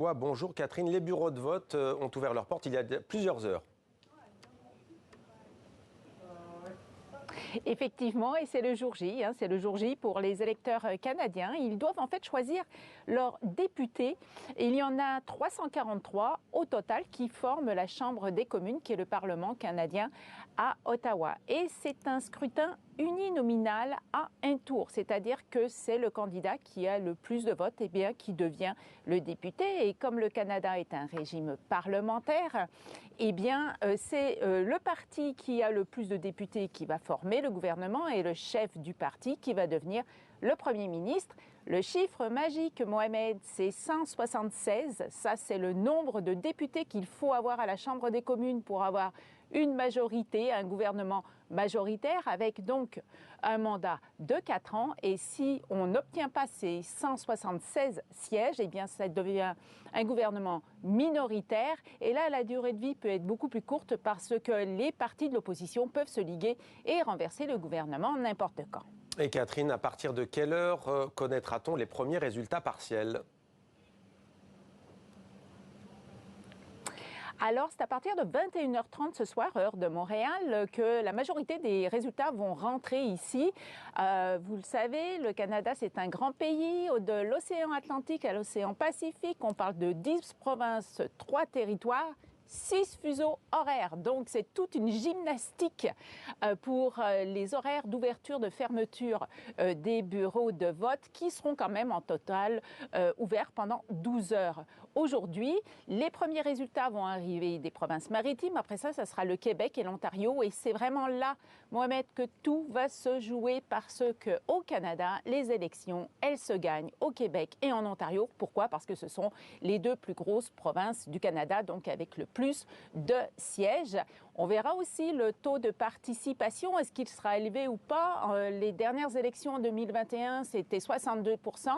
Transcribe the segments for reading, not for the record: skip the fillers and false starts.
Bonjour Catherine, les bureaux de vote ont ouvert leurs portes il y a plusieurs heures. Effectivement, et c'est le jour J, c'est le jour J pour les électeurs canadiens. Ils doivent en fait choisir leurs députés. Il y en a 343 au total qui forment la Chambre des communes, qui est le Parlement canadien à Ottawa. Et c'est un scrutin uninominal à un tour, c'est-à-dire que c'est le candidat qui a le plus de votes qui devient le député. Et comme le Canada est un régime parlementaire, c'est le parti qui a le plus de députés qui va former le gouvernement et le chef du parti qui va devenir le Premier ministre. Le chiffre magique, Mohamed, c'est 176. Ça, c'est le nombre de députés qu'il faut avoir à la Chambre des communes pour avoir une majorité, un gouvernement majoritaire, avec donc un mandat de 4 ans. Et si on n'obtient pas ces 176 sièges, ça devient un gouvernement minoritaire. Et là, la durée de vie peut être beaucoup plus courte parce que les partis de l'opposition peuvent se liguer et renverser le gouvernement n'importe quand. Et Catherine, à partir de quelle heure connaîtra-t-on les premiers résultats partiels ? Alors, c'est à partir de 21h30 ce soir, heure de Montréal, que la majorité des résultats vont rentrer ici. Vous le savez, le Canada, c'est un grand pays, de l'océan Atlantique à l'océan Pacifique. On parle de 10 provinces, 3 territoires. 6 fuseaux horaires, donc c'est toute une gymnastique pour les horaires d'ouverture, de fermeture des bureaux de vote qui seront quand même en total ouverts pendant 12 heures. Aujourd'hui, les premiers résultats vont arriver des provinces maritimes. Après ça, ça sera le Québec et l'Ontario. Et c'est vraiment là, Mohamed, que tout va se jouer parce qu'au Canada, les élections, elles se gagnent au Québec et en Ontario. Pourquoi? Parce que ce sont les 2 plus grosses provinces du Canada, donc avec le plus de sièges. On verra aussi le taux de participation. Est-ce qu'il sera élevé ou pas? Les dernières élections en 2021, c'était 62%.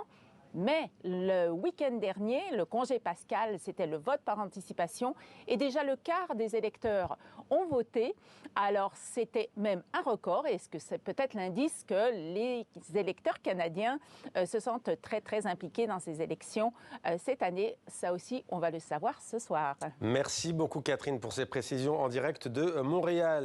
Mais le week-end dernier, le congé pascal, c'était le vote par anticipation. Et déjà le quart des électeurs ont voté. Alors c'était même un record. Est-ce que c'est peut-être l'indice que les électeurs canadiens se sentent très, très impliqués dans ces élections cette année? Ça aussi, on va le savoir ce soir. Merci beaucoup Catherine pour ces précisions en direct de Montréal.